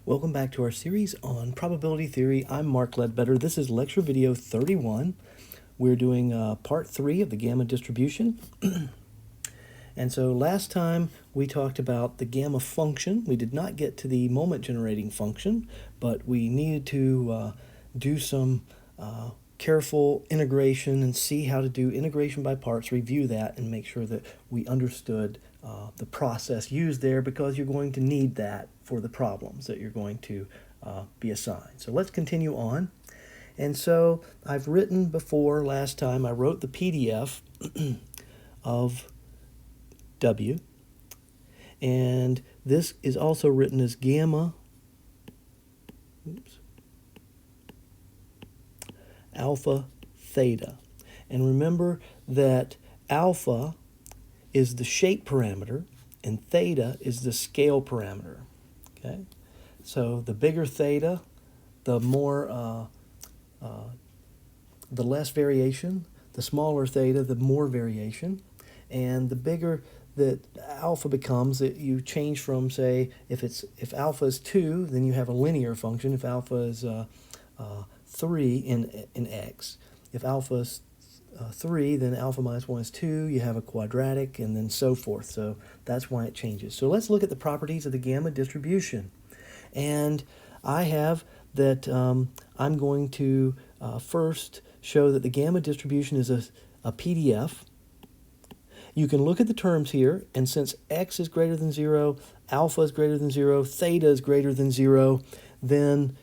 Welcome back to our series on probability theory. I'm Mark Ledbetter. This is lecture video 31. We're doing part 3 of the gamma distribution. And so last time we talked about the gamma function. We did not get to the moment generating function, but we needed to do some careful integration and see how to do integration by parts, review that, and make sure that we understood the process used there, because you're going to need that for the problems that you're going to be assigned. So let's continue on. And so I've written before, last time I wrote the PDF of W, and this is also written as gamma alpha theta. And remember that alpha is the shape parameter and theta is the scale parameter. Okay, so the bigger theta, the more the less variation. The smaller theta, the more variation. And the bigger that alpha becomes, that you change from, say, if alpha is 2, then you have a linear function. If alpha is 3 in x, if alpha is 3, then alpha minus 1 is 2, you have a quadratic, and then so forth. So that's why it changes. So let's look at the properties of the gamma distribution. And I have that I'm going to first show that the gamma distribution is a PDF. You can look at the terms here, and since x is greater than 0, alpha is greater than 0, theta is greater than 0, then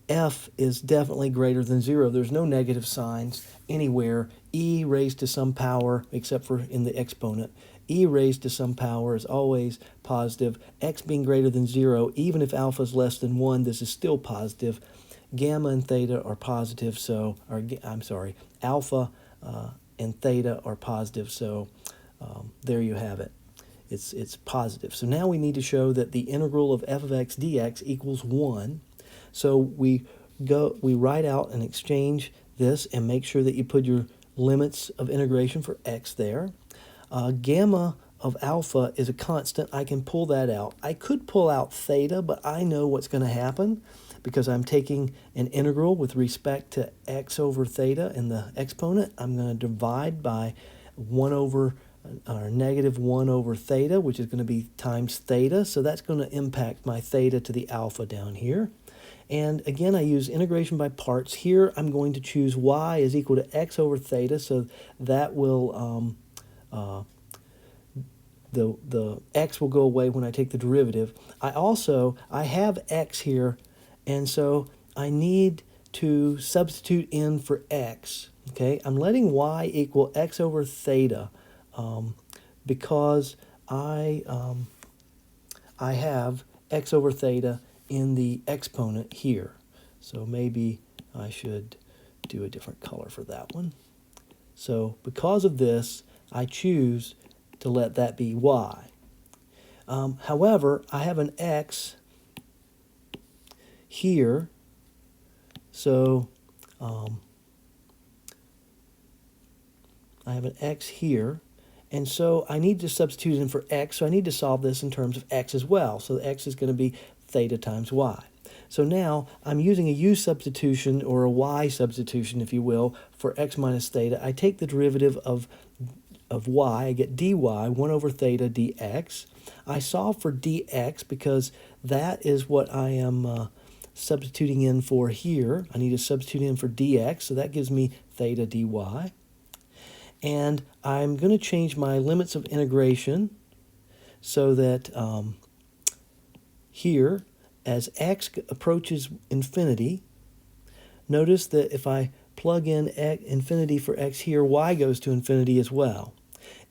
f is definitely greater than 0. There's no negative signs anywhere. E raised to some power, except for in the exponent, e raised to some power is always positive. X being greater than 0, even if alpha is less than 1, this is still positive. Gamma and theta are positive, so, alpha and theta are positive, so there you have it. It's positive. So now we need to show that the integral of f of x dx equals 1. So we write out and exchange this and make sure that you put your limits of integration for x there. Gamma of alpha is a constant. I can pull that out. I could pull out theta, but I know what's going to happen because I'm taking an integral with respect to x over theta in the exponent. I'm going to divide by 1 over or negative 1 over theta, which is going to be times theta. So that's going to impact my theta to the alpha down here. And again, I use integration by parts. Here I'm going to choose y is equal to x over theta, so that will, the x will go away when I take the derivative. I have x here, and so I need to substitute in for x. Okay, I'm letting y equal x over theta because I have x over theta in the exponent here. So maybe I should do a different color for that one. So because of this, I choose to let that be y. However, I have an x here, so I have an x here, and so I need to substitute in for x, so I need to solve this in terms of x as well. So x is going to be theta times y. So now I'm using a u substitution, or a y substitution, if you will, for x minus theta. I take the derivative of y, I get dy, 1 over theta dx. I solve for dx because that is what I am substituting in for here. I need to substitute in for dx, so that gives me theta dy. And I'm going to change my limits of integration so that here, as x approaches infinity, notice that if I plug in infinity for x here, y goes to infinity as well.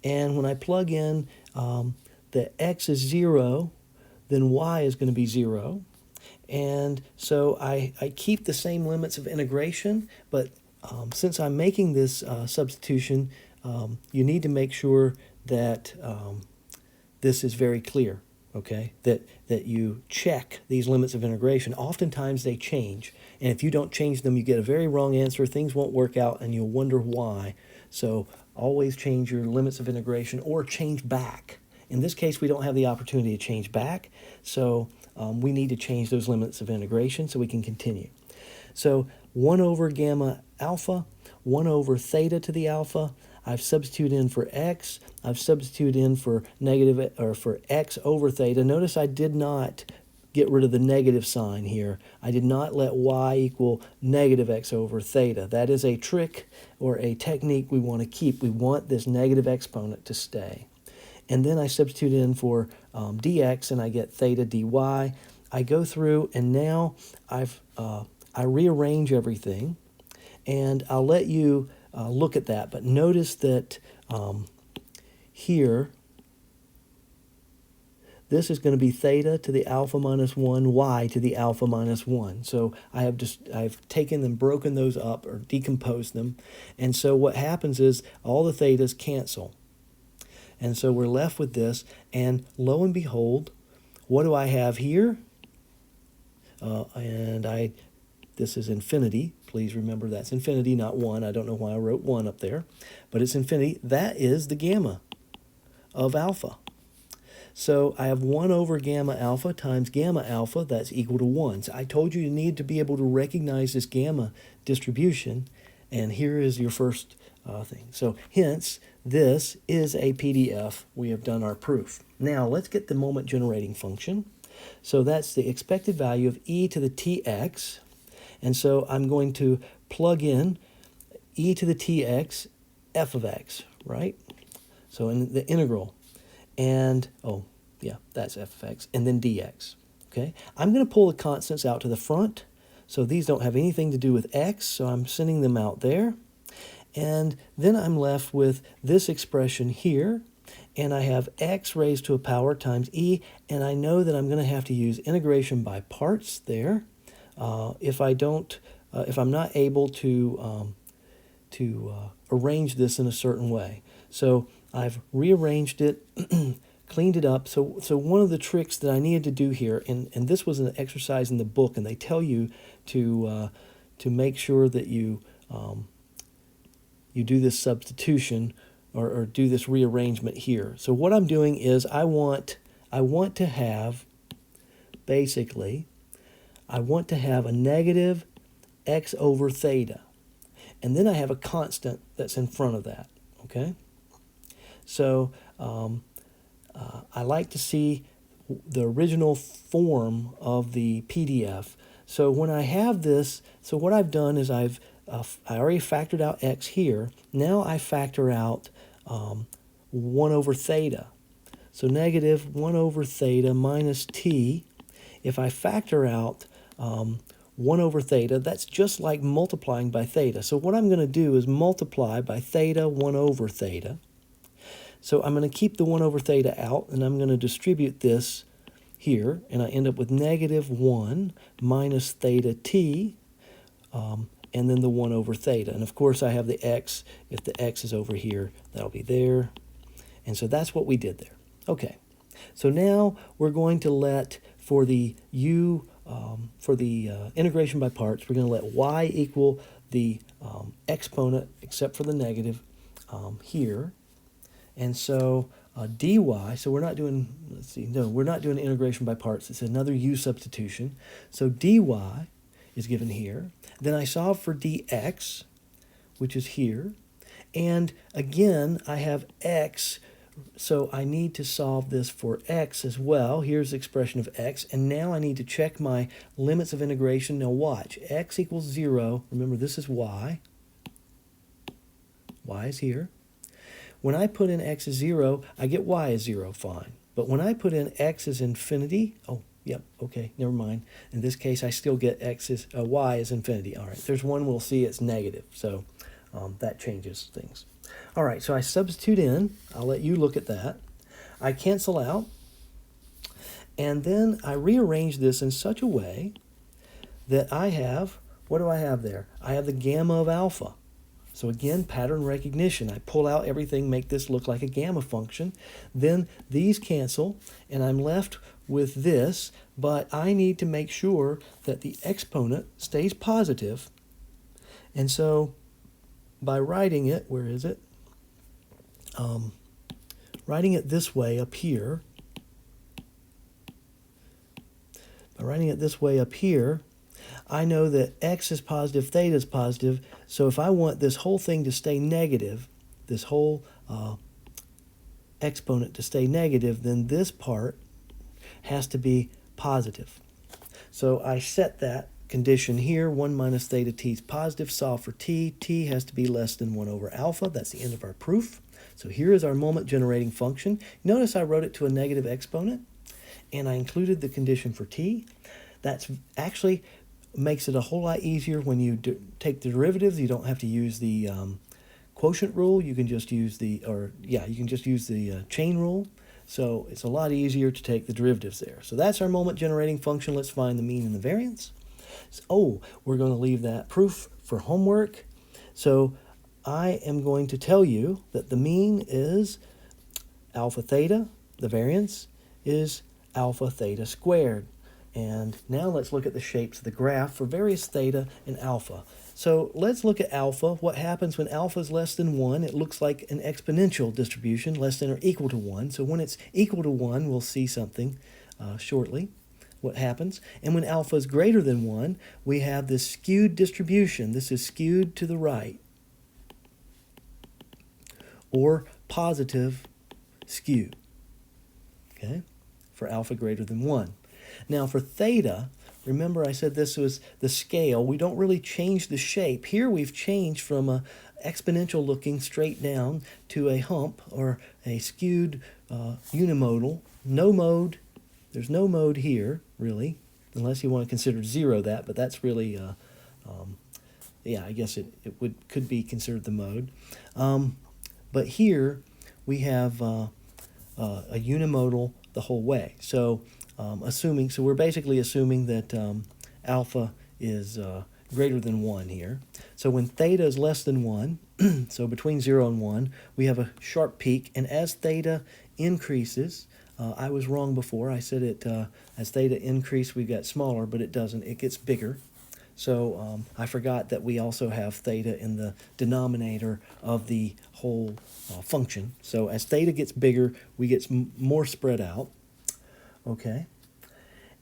And when I plug in that x is 0, then y is going to be 0. And so I keep the same limits of integration, but since I'm making this substitution, you need to make sure that this is very clear. Okay, that you check these limits of integration. Oftentimes they change, and if you don't change them, you get a very wrong answer. Things won't work out, and you'll wonder why. So always change your limits of integration or change back. In this case, we don't have the opportunity to change back, so we need to change those limits of integration so we can continue. So 1 over gamma alpha, 1 over theta to the alpha. I've substituted in for x. I've substituted in for negative, or for x over theta. Notice I did not get rid of the negative sign here. I did not let y equal negative x over theta. That is a trick or a technique we want to keep. We want this negative exponent to stay. And then I substitute in for dx, and I get theta dy. I go through, and now I rearrange everything, and I'll let you look at that. But notice that here, this is going to be theta to the alpha minus 1, y to the alpha minus 1. So I've taken them, broken those up, or decomposed them. And so what happens is all the thetas cancel. And so we're left with this, and lo and behold, what do I have here? This is infinity. Please remember that's infinity, not 1. I don't know why I wrote 1 up there, but it's infinity. That is the gamma of alpha. So I have 1 over gamma alpha times gamma alpha. That's equal to 1. So I told you need to be able to recognize this gamma distribution, and here is your first thing. So hence, this is a PDF. We have done our proof. Now let's get the moment generating function. So that's the expected value of e to the tx. And so I'm going to plug in e to the tx f of x, right? So in the integral. And, oh, yeah, that's f of x. And then dx, okay? I'm going to pull the constants out to the front. So these don't have anything to do with x, so I'm sending them out there. And then I'm left with this expression here. And I have x raised to a power times e, and I know that I'm going to have to use integration by parts there. If I'm not able to arrange this in a certain way. So I've rearranged it, cleaned it up. So one of the tricks that I needed to do here, and this was an exercise in the book, and they tell you to make sure that you do this substitution or do this rearrangement here. So what I'm doing is I want to have, basically, I want to have a negative x over theta. And then I have a constant that's in front of that, okay? So I like to see the original form of the PDF. So when I have this, so what I've done is I already factored out x here. Now I factor out 1 over theta. So negative 1 over theta minus t. If I factor out 1 over theta, that's just like multiplying by theta. So what I'm going to do is multiply by theta 1 over theta. So I'm going to keep the 1 over theta out, and I'm going to distribute this here, and I end up with negative 1 minus theta t, and then the 1 over theta. And of course I have the x. If the x is over here, that'll be there. And so that's what we did there. Okay, so now we're going to let, for the integration by parts, we're going to let y equal the exponent, except for the negative, here. And so dy, so we're not doing, we're not doing integration by parts. It's another u substitution. So dy is given here. Then I solve for dx, which is here. And again, I have x, so I need to solve this for x as well. Here's the expression of x. And now I need to check my limits of integration. Now watch, x equals 0. Remember, this is y. Y is here. When I put in x is 0, I get y is 0, fine. But when I put in x is infinity, oh, yep, okay, never mind. In this case, I still get y is infinity. All right, there's one we'll see it's negative, so that changes things. All right, so I substitute in. I'll let you look at that. I cancel out, and then I rearrange this in such a way that I have, what do I have there? I have the gamma of alpha. So again, pattern recognition. I pull out everything, make this look like a gamma function. Then these cancel, and I'm left with this, but I need to make sure that the exponent stays positive. And so by writing it, where is it? Writing it this way up here, by writing it this way up here, I know that x is positive, theta is positive, so if I want this whole thing to stay negative, this whole exponent to stay negative, then this part has to be positive. So I set that condition here, 1 minus theta t is positive, solve for t. T has to be less than 1 over alpha. That's the end of our proof. So here is our moment generating function. Notice I wrote it to a negative exponent, and I included the condition for t. That's actually makes it a whole lot easier when you take the derivatives. You don't have to use the quotient rule. You can just use the, chain rule. So it's a lot easier to take the derivatives there. So that's our moment generating function. Let's find the mean and the variance. So, we're going to leave that proof for homework. So I am going to tell you that the mean is alpha theta. The variance is alpha theta squared. And now let's look at the shapes of the graph for various theta and alpha. So let's look at alpha. What happens when alpha is less than 1? It looks like an exponential distribution, less than or equal to 1. So when it's equal to 1, we'll see something shortly, what happens. And when alpha is greater than 1, we have this skewed distribution. This is skewed to the right, or positive skew, okay, for alpha greater than 1. Now for theta, remember I said this was the scale. We don't really change the shape. Here we've changed from a exponential looking straight down to a hump or a skewed unimodal. No mode. There's no mode here, really, unless you want to consider 0 that, but that's really, I guess it could be considered the mode. But here we have a unimodal the whole way. So we're basically assuming that alpha is greater than 1 here. So when theta is less than 1, so between 0 and 1, we have a sharp peak, and as theta increases, I was wrong before. I said it as theta increase we got smaller, but it doesn't. It gets bigger. So I forgot that we also have theta in the denominator of the whole function. So as theta gets bigger, we get more spread out. Okay.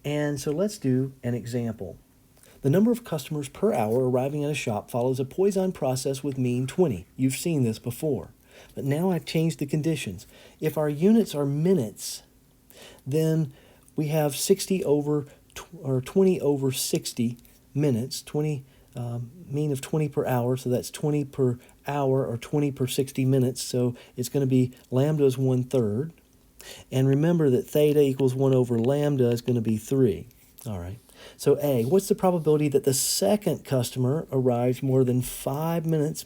And so let's do an example. The number of customers per hour arriving at a shop follows a Poisson process with mean 20. You've seen this before. But now I've changed the conditions. If our units are minutes, then we have 20 over 60 minutes, mean of 20 per hour, so that's 20 per hour or 20 per 60 minutes, so it's going to be lambda is 1/3. And remember that theta equals 1 over lambda is going to be 3. All right. So A, what's the probability that the second customer arrives more than 5 minutes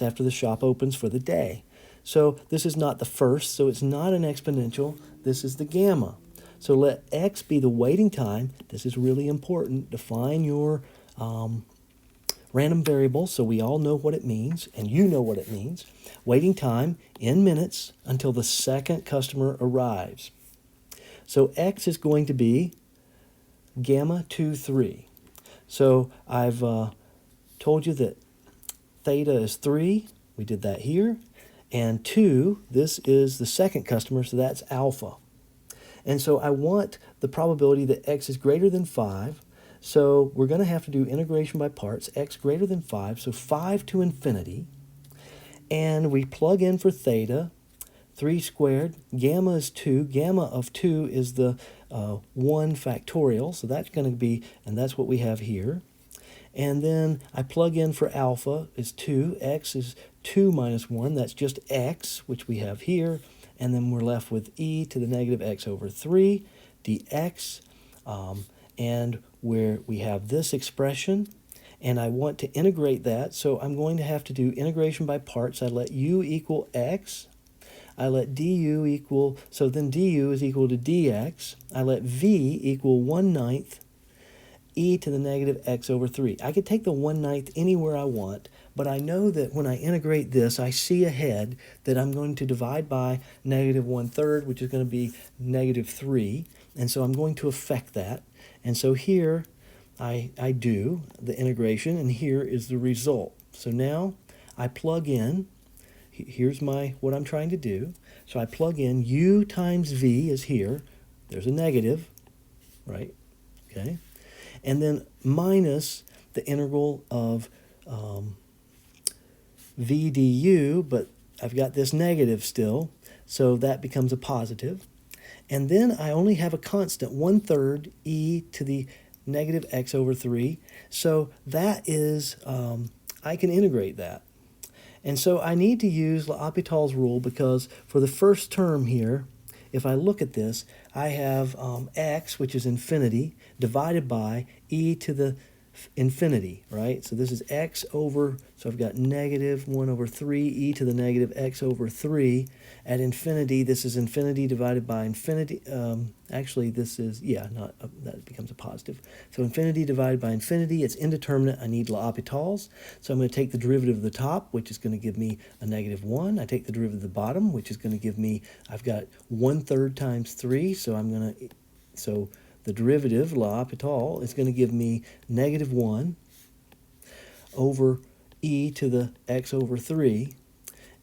after the shop opens for the day? So this is not the first, so it's not an exponential. This is the gamma. So let x be the waiting time. This is really important. Define your random variable so we all know what it means, and you know what it means. Waiting time in minutes until the second customer arrives. So x is going to be gamma 2, 3. So I've told you that theta is 3. We did that here. And 2, this is the second customer, so that's alpha. And so I want the probability that x is greater than 5. So we're going to have to do integration by parts, x greater than 5, so 5 to infinity. And we plug in for theta, 3 squared. Gamma is 2. Gamma of 2 is the 1 factorial, so that's going to be, and that's what we have here. And then I plug in for alpha is 2. X is 2 minus 1. That's just x, which we have here. And then we're left with e to the negative x over 3 dx. And where we have this expression, and I want to integrate that, so I'm going to have to do integration by parts. I let u equal x. I let du equal, so then du is equal to dx. I let v equal 1/9 e to the negative x over 3. I could take the 1/9 anywhere I want, but I know that when I integrate this, I see ahead that I'm going to divide by negative 1/3, which is going to be negative 3, and so I'm going to affect that. And so here I do the integration, and here is the result. So now I plug in, here's what I'm trying to do. So I plug in u times v is here. There's a negative. right? Okay. And then minus the integral of v du, but I've got this negative still, so that becomes a positive. And then I only have a constant, 1/3 e to the negative x over 3. So that is, I can integrate that. And so I need to use L'Hopital's rule because for the first term here, if I look at this, I have x, which is infinity, divided by e to the infinity, right? So this is x over, so I've got negative 1 over 3 e to the negative x over 3. At infinity, this is infinity divided by infinity. Actually, this is, yeah, not that becomes a positive. So infinity divided by infinity, it's indeterminate. I need L'Hopital's. So I'm going to take the derivative of the top, which is going to give me a negative 1. I take the derivative of the bottom, which is going to give me, I've got 1/3 times 3, so I'm going to, so the derivative, L'Hopital, is going to give me negative 1 over e to the x over 3.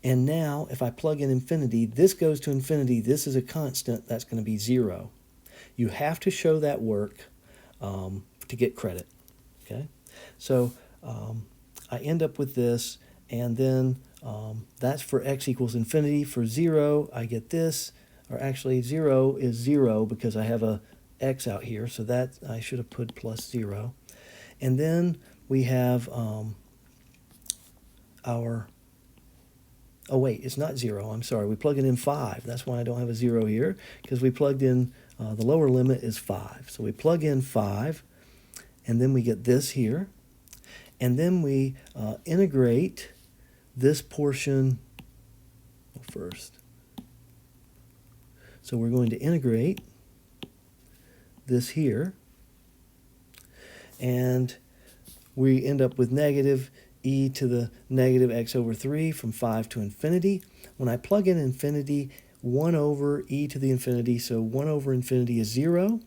And now, if I plug in infinity, this goes to infinity. This is a constant. That's going to be 0. You have to show that work to get credit. Okay? So I end up with this, and then that's for x equals infinity. For 0, I get this. Or actually, 0 is 0 because I have a x out here, so that I should have put plus 0. And then we have our, oh wait, it's not 0, I'm sorry, we plug it in 5. That's why I don't have a 0 here, because we plugged in, the lower limit is 5. So we plug in 5, and then we get this here, and then we integrate this portion first. So we're going to integrate this here, and we end up with negative e to the negative x over 3 from 5 to infinity. When I plug in infinity, 1 over e to the infinity, so 1 over infinity is 0,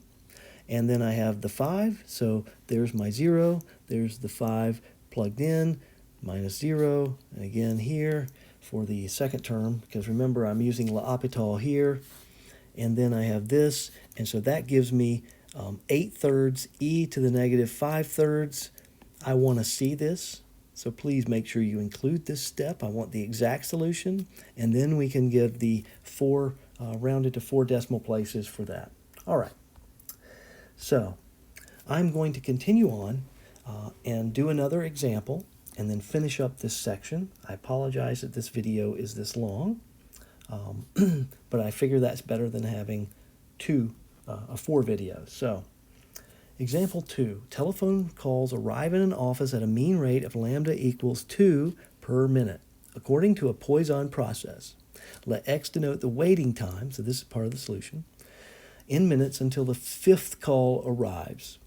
and then I have the 5, so there's my 0, there's the 5 plugged in, minus 0, and again here for the second term, because remember I'm using L'Hopital here, and then I have this, and so that gives me 8/3 e to the negative 5/3. I want to see this, so please make sure you include this step. I want the exact solution, and then we can give the 4, rounded to 4 decimal places for that. All right, so I'm going to continue on and do another example, and then finish up this section. I apologize that this video is this long. But I figure that's better than having 4 videos. So, example 2, telephone calls arrive in an office at a mean rate of lambda equals 2 per minute, according to a Poisson process. Let x denote the waiting time, so this is part of the solution, in minutes until the 5th call arrives.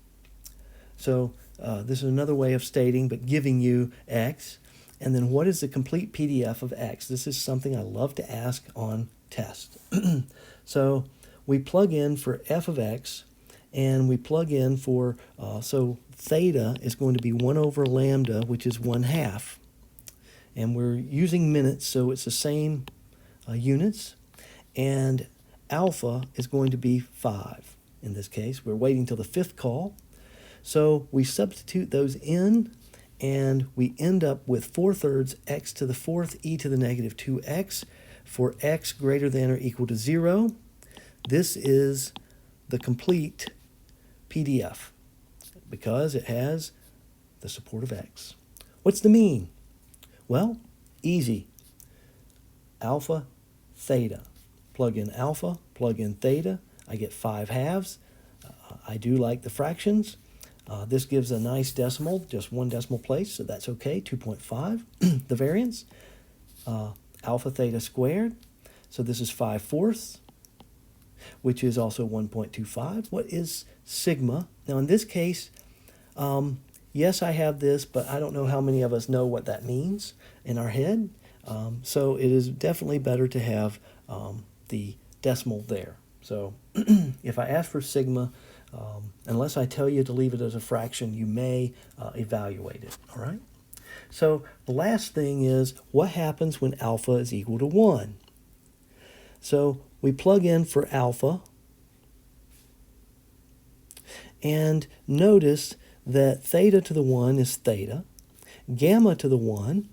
So, this is another way of stating, but giving you x. And then what is the complete PDF of x? This is something I love to ask on tests. So we plug in for f of x, and we plug in for, so theta is going to be 1 over lambda, which is 1/2. And we're using minutes, so it's the same units. And alpha is going to be 5 in this case. We're waiting till the 5th call. So we substitute those in, and we end up with 4/3 x to the 4th e to the negative 2x for x greater than or equal to 0. This is the complete PDF because it has the support of x. What's the mean? Well, easy. Alpha, theta. Plug in alpha, plug in theta. I get 5/2. I do like the fractions. This gives a nice decimal, just 1 decimal place, so that's okay, 2.5. The variance, alpha theta squared, so this is 5/4, which is also 1.25. What is sigma? Now in this case, yes, I have this, but I don't know how many of us know what that means in our head. So it is definitely better to have the decimal there. So if I ask for sigma, unless I tell you to leave it as a fraction, you may evaluate it, all right? So the last thing is, what happens when alpha is equal to 1? So we plug in for alpha, And notice that theta to the 1 is theta. Gamma to the 1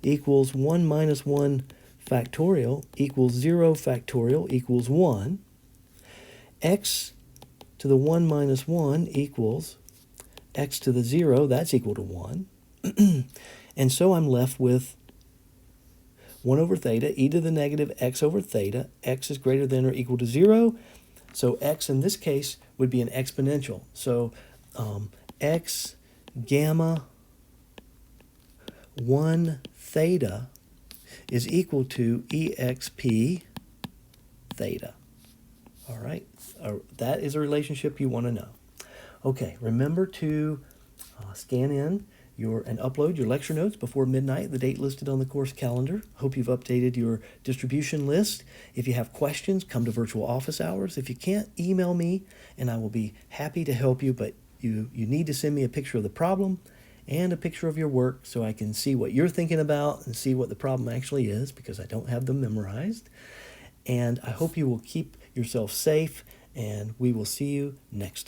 equals 1 minus 1 factorial equals 0 factorial equals 1. X to the 1 minus 1 equals x to the 0, that's equal to 1. And so I'm left with 1 over theta, e to the negative x over theta. X is greater than or equal to 0. So x in this case would be an exponential. So x gamma 1 theta is equal to exp theta. All right, that is a relationship you want to know. Okay, remember to scan in and upload your lecture notes before midnight, the date listed on the course calendar. Hope you've updated your distribution list. If you have questions, come to virtual office hours. If you can't, email me, and I will be happy to help you, but you need to send me a picture of the problem and a picture of your work so I can see what you're thinking about and see what the problem actually is, because I don't have them memorized. And I hope you will keep yourself safe, and we will see you next time.